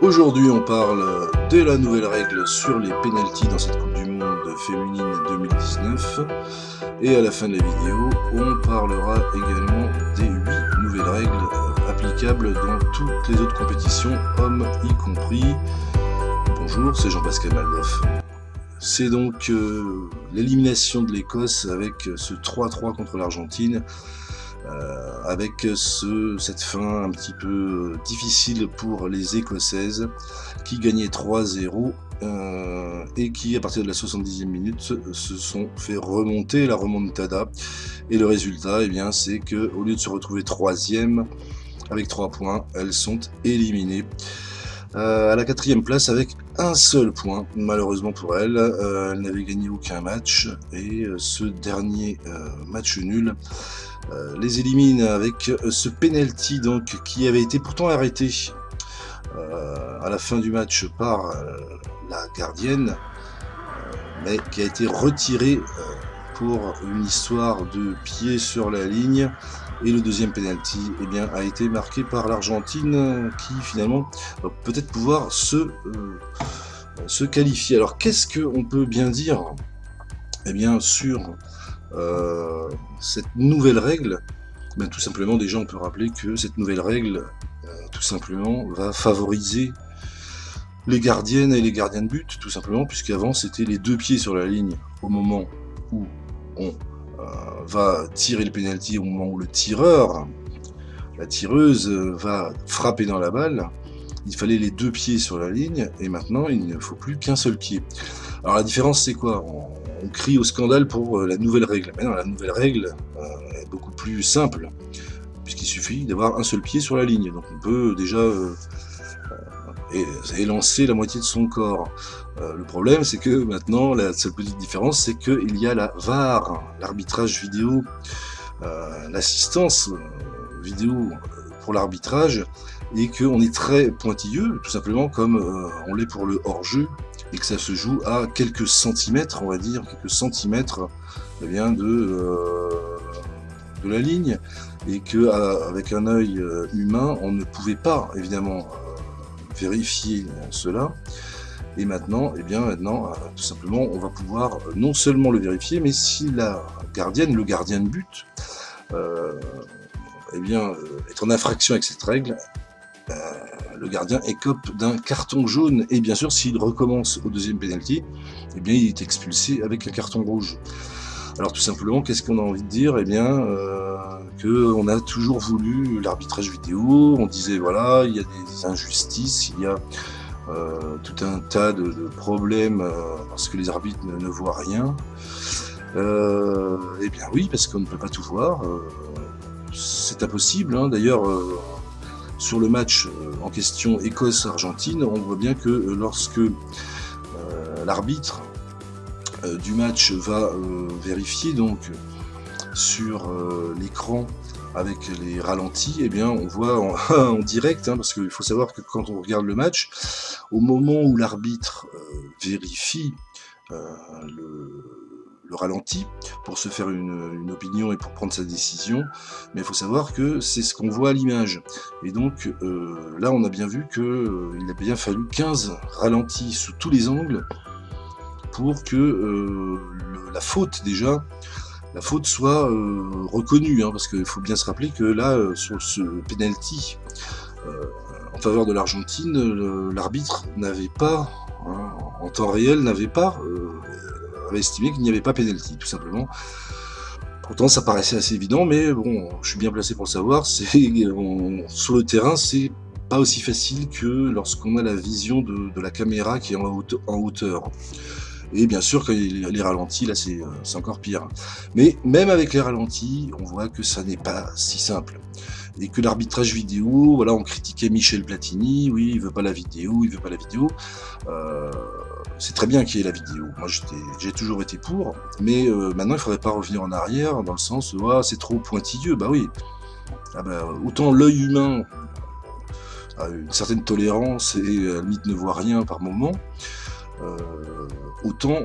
Aujourd'hui, on parle de la nouvelle règle sur les pénaltys dans cette Coupe du Monde féminine 2019. Et à la fin de la vidéo, on parlera également des 8 nouvelles règles applicables dans toutes les autres compétitions, hommes y compris. Bonjour, c'est Jean-Pascal Malboeuf. C'est donc l'élimination de l'Écosse avec ce 3-3 contre l'Argentine. Avec cette fin un petit peu difficile pour les Écossaises qui gagnaient 3-0 et qui à partir de la 70e minute se sont fait remonter la remontada, et le résultat c'est que au lieu de se retrouver 3e avec 3 points, elles sont éliminées à la 4e place avec un seul point. Malheureusement pour elles, elles n'avaient gagné aucun match, et ce dernier match nul les élimine avec ce penalty donc qui avait été pourtant arrêté à la fin du match par la gardienne, mais qui a été retiré pour une histoire de pied sur la ligne. Et le deuxième penalty a été marqué par l'Argentine, qui finalement va peut-être pouvoir se qualifier. Alors qu'est-ce qu'on peut bien dire sur cette nouvelle règle? Tout simplement, déjà on peut rappeler que cette nouvelle règle tout simplement va favoriser les gardiennes et les gardiens de but, tout simplement, puisqu'avant c'était les 2 pieds sur la ligne au moment où on va tirer le penalty, au moment où le tireur, la tireuse va frapper dans la balle. Il fallait les 2 pieds sur la ligne, et maintenant il ne faut plus qu'un seul pied. Alors la différence c'est quoi? On crie au scandale pour la nouvelle règle. Mais non, la nouvelle règle est beaucoup plus simple, puisqu'il suffit d'avoir un seul pied sur la ligne. Donc on peut déjà élancer la moitié de son corps. Le problème c'est que maintenant, la seule petite différence, c'est qu'il y a la VAR, l'arbitrage vidéo, l'assistance vidéo pour l'arbitrage, et qu'on est très pointilleux, tout simplement comme on l'est pour le hors-jeu, et que ça se joue à quelques centimètres, on va dire, quelques centimètres de la ligne, et qu'avec un œil humain, on ne pouvait pas, évidemment, vérifier cela. Et maintenant, tout simplement, on va pouvoir non seulement le vérifier, mais si la gardienne, le gardien de but, est en infraction avec cette règle, le gardien écope d'un carton jaune, et bien sûr s'il recommence au deuxième penalty, il est expulsé avec un carton rouge. Alors tout simplement, qu'est-ce qu'on a envie de dire? Qu'on a toujours voulu l'arbitrage vidéo. On disait voilà, il y a des injustices, il y a tout un tas de problèmes parce que les arbitres ne voient rien. Oui, parce qu'on ne peut pas tout voir, c'est impossible, hein. D'ailleurs sur le match en question Écosse-Argentine, on voit bien que lorsque l'arbitre du match va vérifier donc sur l'écran avec les ralentis, on voit en direct, hein, parce qu'il faut savoir que quand on regarde le match, au moment où l'arbitre vérifie le ralenti pour se faire une opinion et pour prendre sa décision, mais il faut savoir que c'est ce qu'on voit à l'image. Et donc là on a bien vu qu'il a bien fallu 15 ralentis sous tous les angles pour que la faute soit reconnue, hein, parce qu'il faut bien se rappeler que là sur ce penalty en faveur de l'Argentine, l'arbitre n'avait pas, hein, en temps réel, avait estimé qu'il n'y avait pas pénalty, tout simplement. Pourtant ça paraissait assez évident, mais bon, je suis bien placé pour le savoir, sur le terrain c'est pas aussi facile que lorsqu'on a la vision de la caméra qui est en hauteur. Et bien sûr, quand il y a les ralentis, là c'est encore pire. Mais même avec les ralentis, on voit que ça n'est pas si simple. Et que l'arbitrage vidéo, voilà, on critiquait Michel Platini, oui, il veut pas la vidéo, c'est très bien qu'il y ait la vidéo, moi j'ai toujours été pour, mais maintenant il faudrait pas revenir en arrière, dans le sens où c'est trop pointilleux. Bah oui, autant l'œil humain a une certaine tolérance et à la limite ne voit rien par moment, autant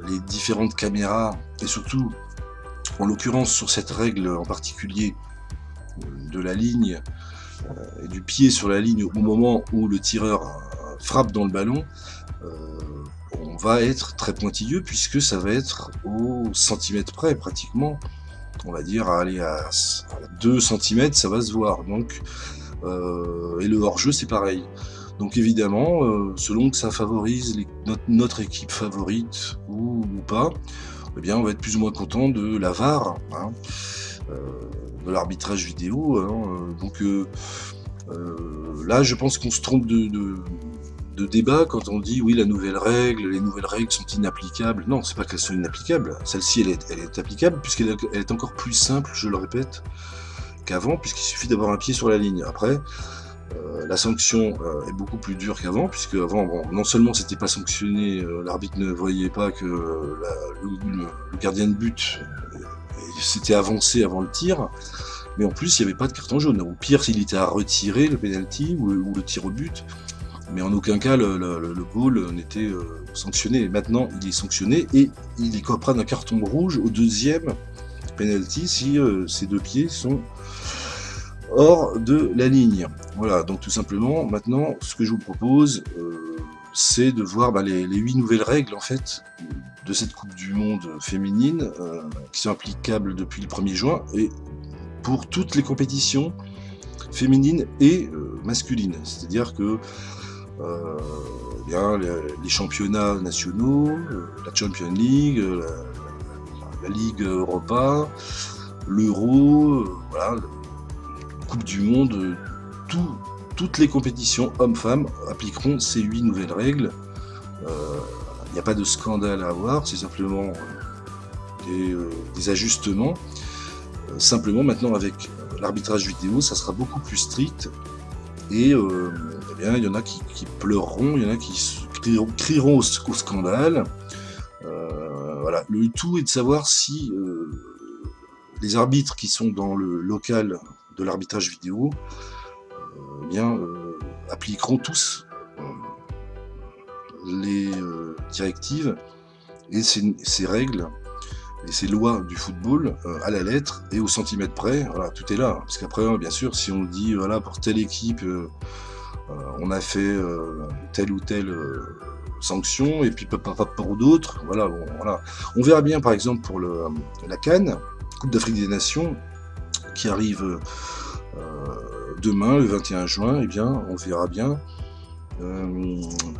les différentes caméras, et surtout en l'occurrence sur cette règle en particulier de la ligne et du pied sur la ligne au moment où le tireur frappe dans le ballon, on va être très pointilleux puisque ça va être au centimètre près pratiquement. On va dire à 2 cm, ça va se voir. Donc, et le hors-jeu, c'est pareil. Donc évidemment, selon que ça favorise notre équipe favorite ou pas, eh bien, on va être plus ou moins content de la VAR, hein, de l'arbitrage vidéo. Hein, donc là, je pense qu'on se trompe de débat quand on dit oui, les nouvelles règles sont inapplicables. Non, c'est pas qu'elles sont inapplicables. Celle-ci, elle est applicable puisqu'elle est encore plus simple, je le répète, qu'avant, puisqu'il suffit d'avoir un pied sur la ligne. Après, la sanction est beaucoup plus dure qu'avant, puisque avant, bon, non seulement c'était pas sanctionné, l'arbitre ne voyait pas que le gardien de but s'était avancé avant le tir, mais en plus il n'y avait pas de carton jaune. Au pire, s'il était à retirer le penalty ou le tir au but, mais en aucun cas le goal n'était sanctionné. Maintenant, il est sanctionné et il écopera d'un carton rouge au deuxième penalty si ces deux pieds sont hors de la ligne. Voilà, donc tout simplement, maintenant, ce que je vous propose, c'est de voir les 8 nouvelles règles, en fait, de cette Coupe du Monde féminine, qui sont applicables depuis le 1er juin, et pour toutes les compétitions féminines et masculines. C'est-à-dire que bien, les championnats nationaux, la Champions League, la Ligue Europa, l'Euro, voilà, Coupe du Monde, toutes les compétitions hommes-femmes appliqueront ces 8 nouvelles règles. Il n'y a pas de scandale à avoir, c'est simplement des ajustements. Simplement maintenant avec l'arbitrage vidéo, ça sera beaucoup plus strict et eh bien, il y en a qui pleureront, il y en a qui crieront au scandale. Voilà. Le tout est de savoir si les arbitres qui sont dans le local de l'arbitrage vidéo appliqueront tous les directives et ces règles et ces lois du football à la lettre et au centimètre près. Voilà, tout est là. Parce qu'après, bien sûr, si on dit voilà, pour telle équipe on a fait telle ou telle sanction et puis pas pour d'autres, voilà, bon, voilà. On verra bien par exemple pour la CAN, Coupe d'Afrique des Nations, qui arrive demain, le 21 juin, eh bien, on verra bien.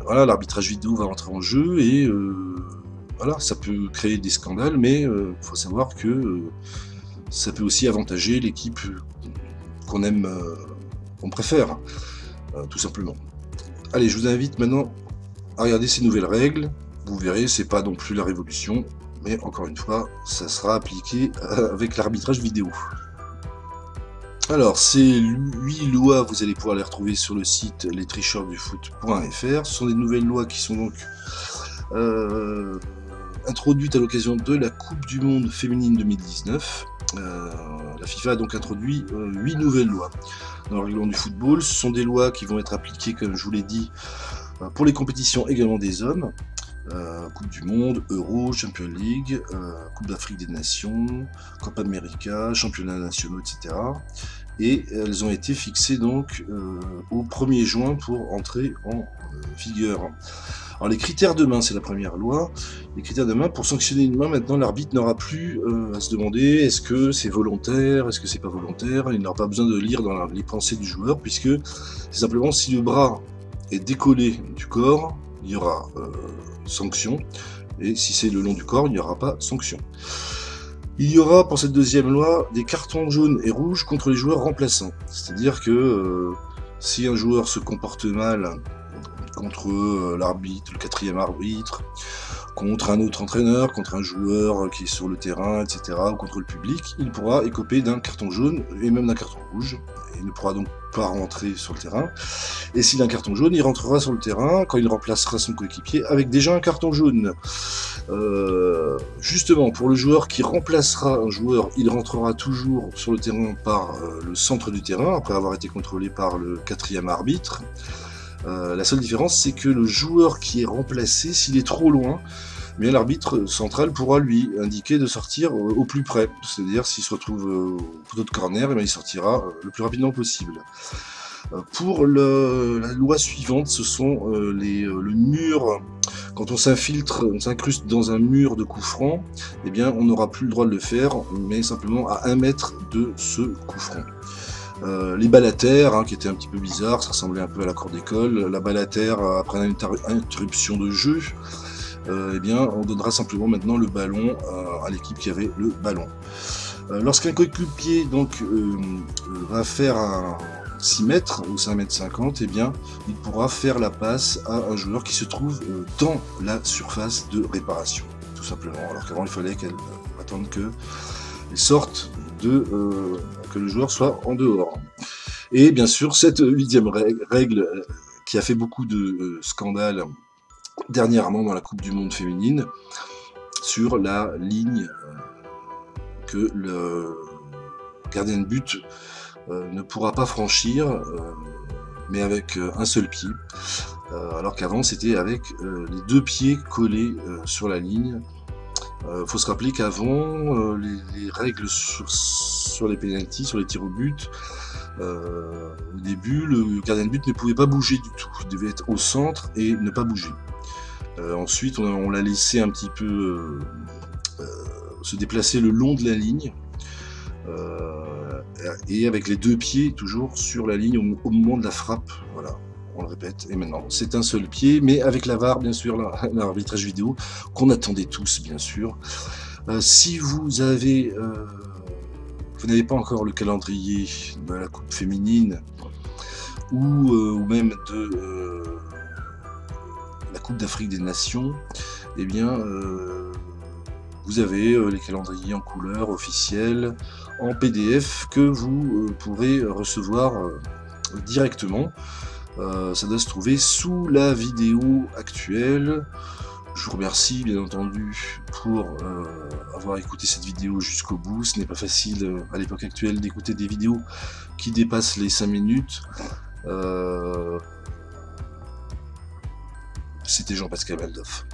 Voilà, l'arbitrage vidéo va entrer en jeu et voilà, ça peut créer des scandales, mais il faut savoir que ça peut aussi avantager l'équipe qu'on aime, qu'on préfère, tout simplement. Allez, je vous invite maintenant à regarder ces nouvelles règles. Vous verrez, c'est pas non plus la révolution, mais encore une fois, ça sera appliqué avec l'arbitrage vidéo. Alors, ces 8 lois, vous allez pouvoir les retrouver sur le site lestricheursdufoot.fr. Ce sont des nouvelles lois qui sont donc introduites à l'occasion de la Coupe du Monde féminine 2019. La FIFA a donc introduit 8 nouvelles lois dans le règlement du football. Ce sont des lois qui vont être appliquées, comme je vous l'ai dit, pour les compétitions également des hommes. Coupe du Monde, Euro, Champions League, Coupe d'Afrique des Nations, Copa América, Championnats nationaux, etc. Et elles ont été fixées donc au 1er juin pour entrer en vigueur. Alors les critères de main, c'est la première loi. Les critères de main, pour sanctionner une main, maintenant l'arbitre n'aura plus à se demander est-ce que c'est volontaire, est-ce que c'est pas volontaire. Il n'aura pas besoin de lire dans les pensées du joueur, puisque c'est simplement si le bras est décollé du corps, il y aura sanction, et si c'est le long du corps, il n'y aura pas sanction. Il y aura pour cette deuxième loi des cartons jaunes et rouges contre les joueurs remplaçants. C'est-à-dire que si un joueur se comporte mal contre l'arbitre, le 4e arbitre, contre un autre entraîneur, contre un joueur qui est sur le terrain, etc., ou contre le public, il pourra écoper d'un carton jaune et même d'un carton rouge. Il ne pourra donc pas rentrer sur le terrain. Et s'il a un carton jaune, il rentrera sur le terrain quand il remplacera son coéquipier avec déjà un carton jaune. Justement, pour le joueur qui remplacera un joueur, il rentrera toujours sur le terrain par le centre du terrain, après avoir été contrôlé par le 4e arbitre. La seule différence, c'est que le joueur qui est remplacé, s'il est trop loin, mais l'arbitre central pourra lui indiquer de sortir au plus près. C'est-à-dire, s'il se retrouve au poteau de corner, il sortira le plus rapidement possible. Pour la loi suivante, ce sont le mur. Quand on s'infiltre, on s'incruste dans un mur de coups francs, eh bien on n'aura plus le droit de le faire, mais simplement à 1 mètre de ce coup franc. Les balles à terre, hein, qui étaient un petit peu bizarres, ça ressemblait un peu à la cour d'école. La balle à terre, après une interruption de jeu, eh bien on donnera simplement maintenant le ballon à l'équipe qui avait le ballon. Lorsqu'un coéquipier donc va faire un 6 mètres ou 5,50 m, eh bien, il pourra faire la passe à un joueur qui se trouve dans la surface de réparation, tout simplement. Alors qu'avant, il fallait qu'elle attende qu'elle sorte que le joueur soit en dehors. Et bien sûr, cette 8e règle qui a fait beaucoup de scandales dernièrement dans la Coupe du Monde féminine, sur la ligne que le gardien de but ne pourra pas franchir, mais avec un seul pied, alors qu'avant c'était avec les 2 pieds collés sur la ligne. Faut se rappeler qu'avant, les règles sur les pénaltys, sur les tirs au but, au début, le gardien de but ne pouvait pas bouger du tout, il devait être au centre et ne pas bouger. Ensuite, on l'a laissé un petit peu se déplacer le long de la ligne, et avec les 2 pieds toujours sur la ligne au moment de la frappe. Voilà, on le répète. Et maintenant, c'est un seul pied, mais avec la VAR, bien sûr, l'arbitrage vidéo, qu'on attendait tous, bien sûr. Si vous n'avez pas encore le calendrier de la Coupe féminine, ou même de la Coupe d'Afrique des Nations, eh bien, vous avez les calendriers en couleur officiels, en PDF, que vous pourrez recevoir directement. Ça doit se trouver sous la vidéo actuelle. Je vous remercie bien entendu pour avoir écouté cette vidéo jusqu'au bout. Ce n'est pas facile à l'époque actuelle d'écouter des vidéos qui dépassent les 5 minutes. C'était Jean-Pascal Baldoff.